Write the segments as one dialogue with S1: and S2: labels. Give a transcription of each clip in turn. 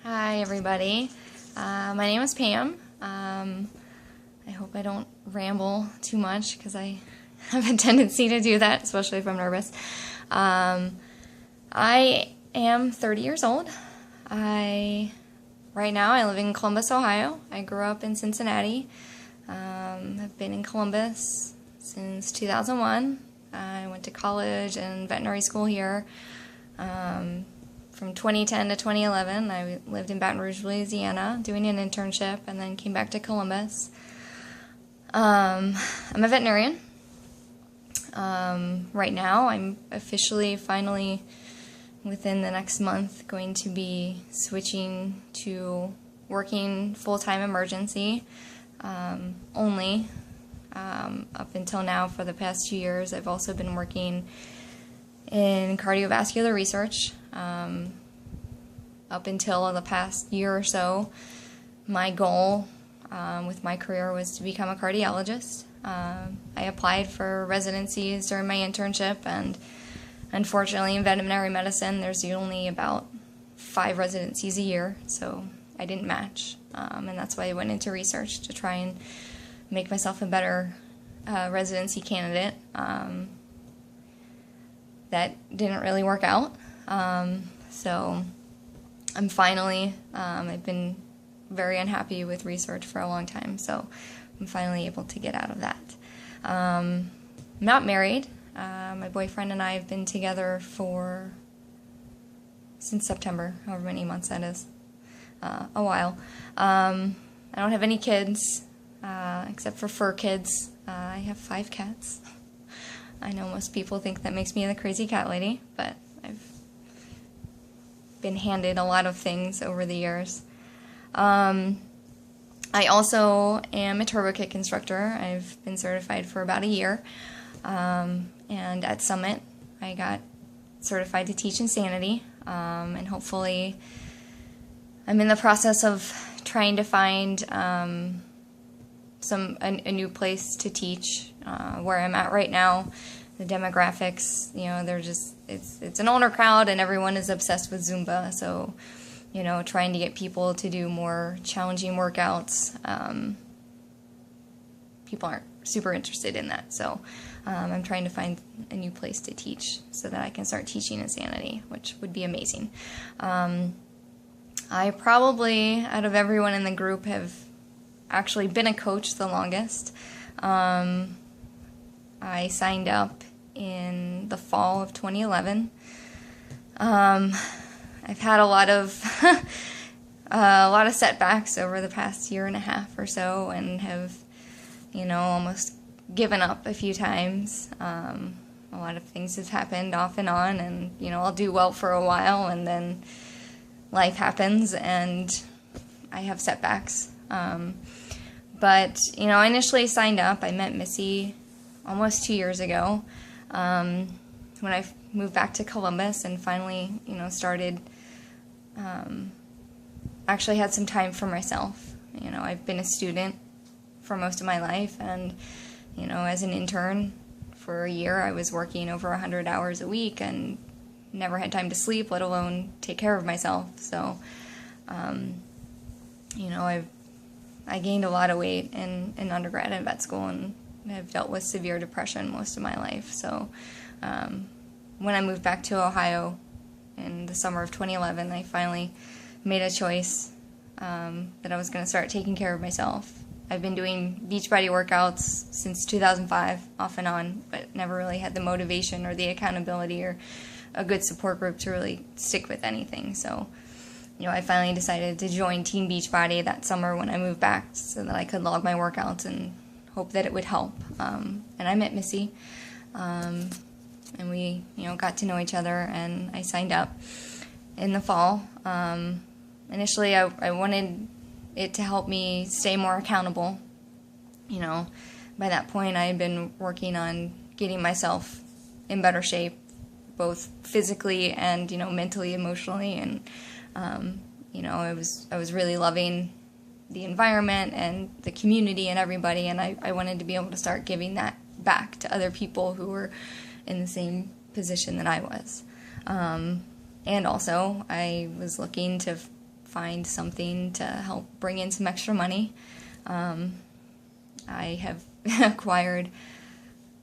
S1: Hi, everybody. My name is Pam. I hope I don't ramble too much because I have a tendency to do that, especially if I'm nervous. I am 30 years old. Right now I live in Columbus, Ohio. I grew up in Cincinnati. I've been in Columbus since 2001. I went to college and veterinary school here. From 2010 to 2011, I lived in Baton Rouge, Louisiana, doing an internship, and then came back to Columbus. I'm a veterinarian. Right now, I'm officially, finally, within the next month, going to be switching to working full-time emergency only. Up until now, for the past 2 years, I've also been working in cardiovascular research. Up until the past year or so, my goal with my career was to become a cardiologist. I applied for residencies during my internship, and unfortunately in veterinary medicine there's only about 5 residencies a year, so I didn't match, and that's why I went into research to try and make myself a better residency candidate. That didn't really work out. So I'm finally, I've been very unhappy with research for a long time, so I'm finally able to get out of that. I'm not married. My boyfriend and I have been together since September, however many months that is, a while. I don't have any kids, except for fur kids. I have 5 cats. I know most people think that makes me the crazy cat lady, but I've been handed a lot of things over the years. I also am a turbo kick instructor. I've been certified for about a year. And at Summit, I got certified to teach Insanity. And hopefully, I'm in the process of trying to find a new place to teach. Where I'm at right now, the demographics, it's an older crowd and everyone is obsessed with Zumba, so, trying to get people to do more challenging workouts, people aren't super interested in that, so I'm trying to find a new place to teach so that I can start teaching Insanity, which would be amazing. I probably, out of everyone in the group, have actually been a coach the longest. I signed up in the fall of 2011. I've had a lot of setbacks over the past year and a half or so, and have, almost given up a few times. A lot of things have happened off and on, and I'll do well for a while, and then life happens, and I have setbacks. But I initially signed up. I met Missy almost 2 years ago, when I moved back to Columbus and finally, started, actually had some time for myself. I've been a student for most of my life, and, as an intern for a year, I was working over 100 hours a week and never had time to sleep, let alone take care of myself. So, I gained a lot of weight in undergrad and vet school, and have dealt with severe depression most of my life. So when I moved back to Ohio in the summer of 2011, I finally made a choice that I was going to start taking care of myself. I've been doing Beachbody workouts since 2005, off and on, but never really had the motivation or the accountability or a good support group to really stick with anything. So I finally decided to join Team Beachbody that summer when I moved back so that I could log my workouts and hope that it would help. And I met Missy, and we, got to know each other, and I signed up in the fall. Initially, I wanted it to help me stay more accountable. By that point, I had been working on getting myself in better shape, both physically and, mentally, emotionally, and I was really loving the environment and the community and everybody, and I wanted to be able to start giving that back to other people who were in the same position that I was. And also, I was looking to find something to help bring in some extra money. I have acquired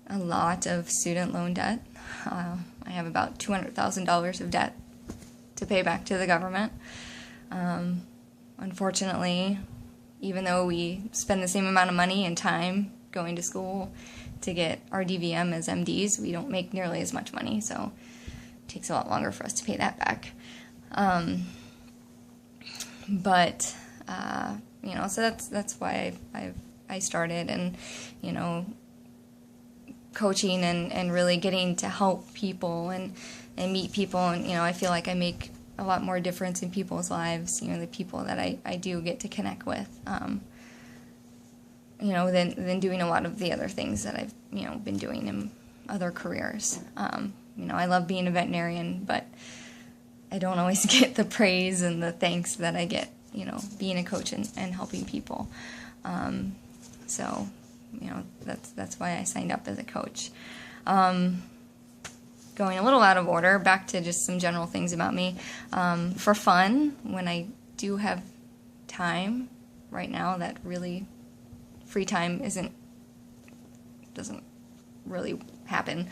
S1: a lot of student loan debt. I have about $200,000 of debt to pay back to the government. Unfortunately, even though we spend the same amount of money and time going to school to get our DVM as MDs, we don't make nearly as much money, so it takes a lot longer for us to pay that back. But so that's why I started, and coaching and really getting to help people and meet people, and I feel like I make a lot more difference in people's lives, the people that I do get to connect with, than doing a lot of the other things that I've been doing in other careers. I love being a veterinarian, but I don't always get the praise and the thanks that I get being a coach and helping people. So that's why I signed up as a coach. Going a little out of order, back to just some general things about me. For fun, when I do have time, right now that really free time doesn't really happen.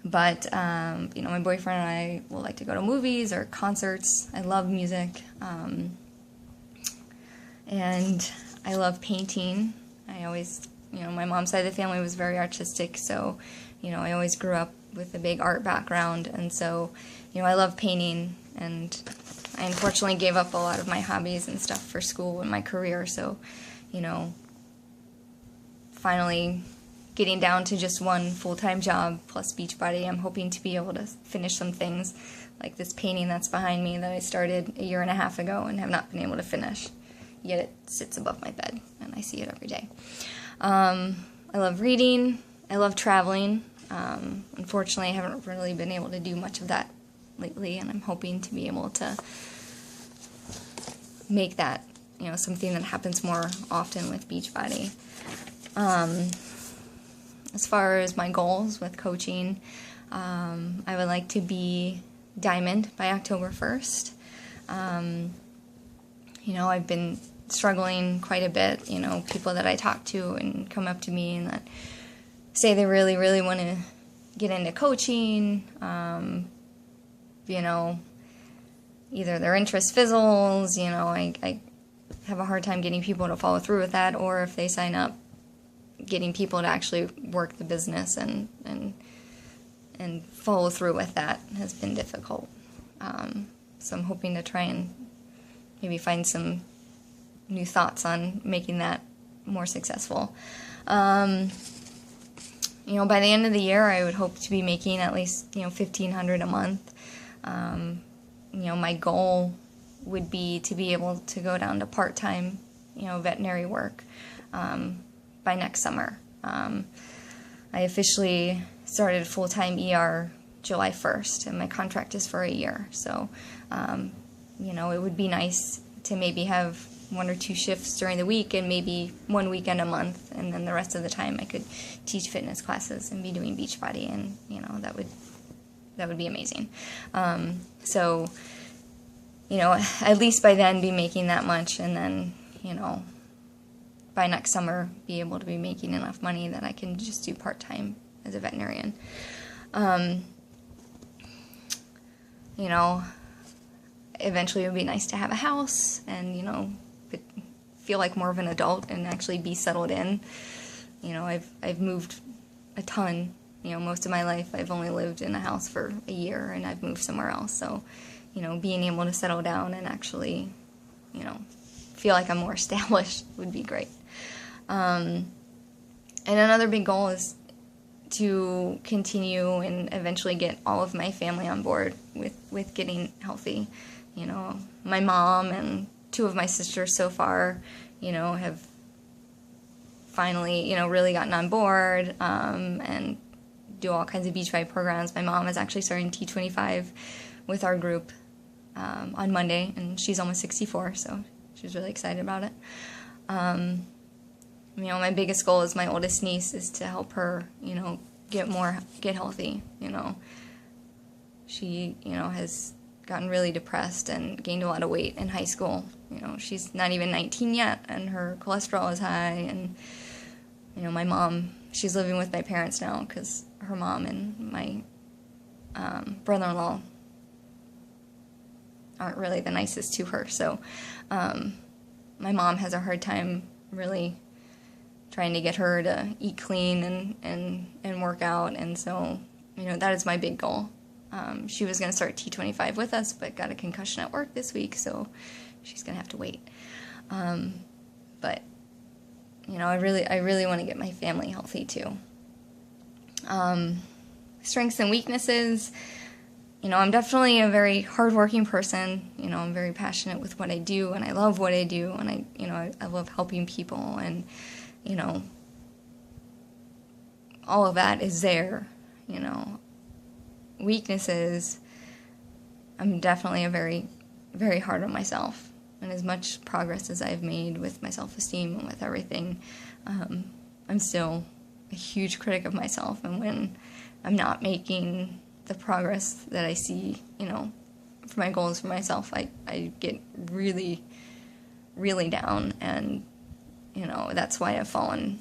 S1: But my boyfriend and I will like to go to movies or concerts. I love music. And I love painting. I always, my mom's side of the family was very artistic, so, I always grew up with a big art background, and so, I love painting, and I unfortunately gave up a lot of my hobbies and stuff for school and my career, so, finally getting down to just one full-time job plus Beachbody, I'm hoping to be able to finish some things, like this painting that's behind me that I started a year and a half ago and have not been able to finish. Yet it sits above my bed, and I see it every day. I love reading. I love traveling. Unfortunately, I haven't really been able to do much of that lately, and I'm hoping to be able to make that, something that happens more often with Beachbody. As far as my goals with coaching, I would like to be Diamond by October 1st. I've been struggling quite a bit, people that I talk to and come up to me and that say they really, really want to get into coaching, either their interest fizzles, I have a hard time getting people to follow through with that, or if they sign up, getting people to actually work the business and follow through with that has been difficult. So I'm hoping to try and maybe find some new thoughts on making that more successful. By the end of the year, I would hope to be making at least, $1,500 a month. My goal would be to be able to go down to part-time, veterinary work by next summer. I officially started full-time ER July 1st, and my contract is for a year. So, it would be nice to maybe have 1 or 2 shifts during the week and maybe 1 weekend a month, and then the rest of the time I could teach fitness classes and be doing Beachbody, and that would be amazing. So at least by then be making that much, and then by next summer be able to be making enough money that I can just do part-time as a veterinarian. Eventually it would be nice to have a house and, feel like more of an adult and actually be settled in. I've moved a ton. Most of my life I've only lived in a house for a year, and I've moved somewhere else. So, being able to settle down and actually, feel like I'm more established would be great. And another big goal is to continue and eventually get all of my family on board with getting healthy. My mom and 2 of my sisters so far, have finally, really gotten on board and do all kinds of Beachbody programs. My mom is actually starting T25 with our group on Monday, and she's almost 64, so she's really excited about it. My biggest goal is my oldest niece is to help her, get healthy. She, has gotten really depressed and gained a lot of weight in high school. You know, she's not even 19 yet, and her cholesterol is high. And, you know, my mom, she's living with my parents now because her mom and my brother-in-law aren't really the nicest to her. So my mom has a hard time really trying to get her to eat clean and work out. And so, you know, that is my big goal. She was going to start T25 with us, but got a concussion at work this week, so she's going to have to wait. But, you know, I really want to get my family healthy too. Strengths and weaknesses. You know, I'm definitely a very hardworking person. You know, I'm very passionate with what I do, and I love what I do, and I love helping people, and, you know, all of that is there, you know. Weaknesses, I'm definitely a very, very hard on myself. And as much progress as I've made with my self-esteem and with everything, I'm still a huge critic of myself. And when I'm not making the progress that I see, you know, for my goals for myself, I get really, really down. And, you know, that's why I've fallen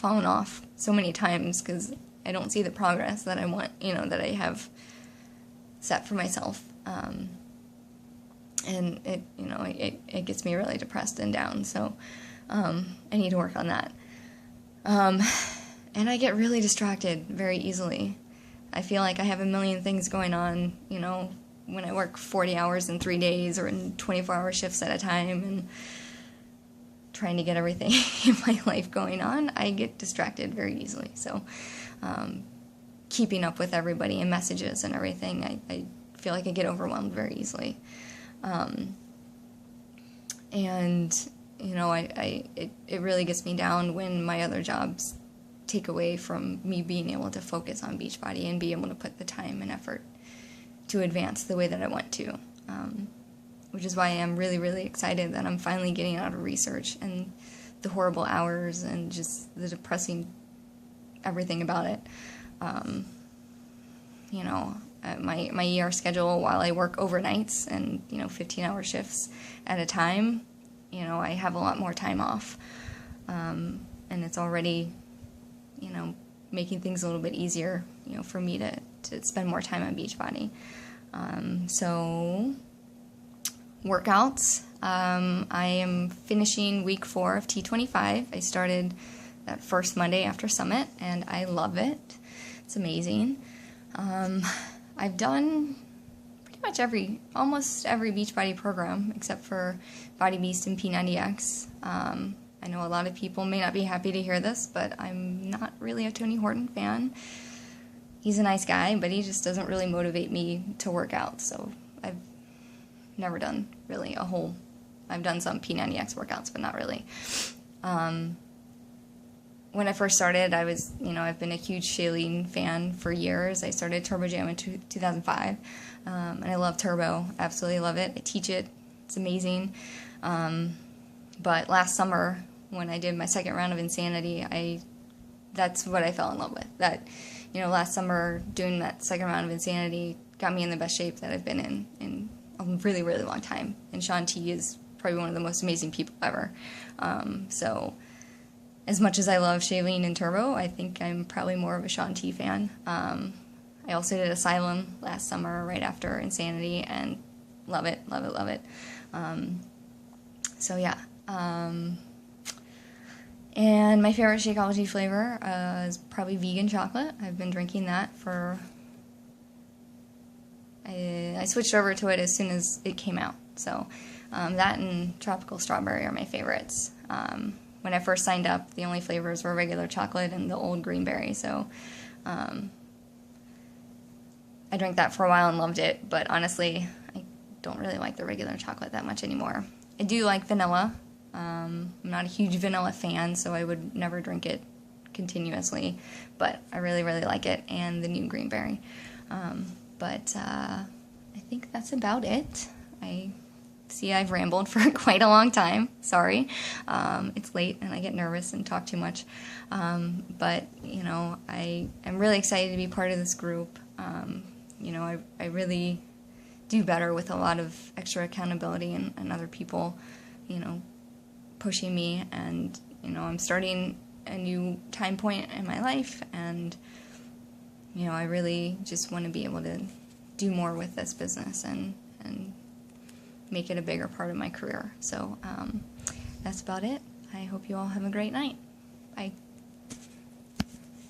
S1: off so many times, because I don't see the progress that I want, you know, that I have set for myself. And it, you know, it gets me really depressed and down. So I need to work on that. And I get really distracted very easily. I feel like I have a million things going on, you know, when I work 40 hours in 3 days or in 24-hour shifts at a time and trying to get everything in my life going on, I get distracted very easily. So keeping up with everybody and messages and everything, I feel like I get overwhelmed very easily. And, you know, it really gets me down when my other jobs take away from me being able to focus on Beachbody and be able to put the time and effort to advance the way that I want to. Which is why I am really, really excited that I'm finally getting out of research and the horrible hours and just the depressing everything about it. You know, my ER schedule, while I work overnights and, you know, 15-hour shifts at a time, you know, I have a lot more time off. And it's already, you know, making things a little bit easier, you know, for me to spend more time on Beachbody. So workouts. I am finishing week 4 of T25. I started that first Monday after Summit, and I love it. It's amazing. I've done pretty much almost every Beachbody program except for Body Beast and P90X. I know a lot of people may not be happy to hear this, but I'm not really a Tony Horton fan. He's a nice guy, but he just doesn't really motivate me to work out, so I've never done really I've done some P90X workouts, but not really. When I first started, I've been a huge Shailene fan for years. I started Turbo Jam in 2005, and I love Turbo, absolutely love it. I teach it, it's amazing. But last summer, when I did my second round of Insanity, that's what I fell in love with. That, you know, last summer doing that second round of Insanity got me in the best shape that I've been in a really, really long time. And Shaun T is probably one of the most amazing people ever. So as much as I love Shailene and Turbo, I think I'm probably more of a Shaun T fan. I also did Asylum last summer right after Insanity, and love it, love it, love it. So yeah. And my favorite Shakeology flavor is probably vegan chocolate. I've been drinking that I switched over to it as soon as it came out. So that and tropical strawberry are my favorites. When I first signed up, the only flavors were regular chocolate and the old green berry. So I drank that for a while and loved it. But honestly, I don't really like the regular chocolate that much anymore. I do like vanilla. I'm not a huge vanilla fan, so I would never drink it continuously. But I really, really like it, and the new green berry. But I think that's about it. I see I've rambled for quite a long time. Sorry. It's late and I get nervous and talk too much. But, you know, I am really excited to be part of this group. You know, I really do better with a lot of extra accountability and other people, pushing me. And, I'm starting a new time point in my life, and, I really just want to be able to do more with this business and make it a bigger part of my career. So that's about it. I hope you all have a great night. Bye.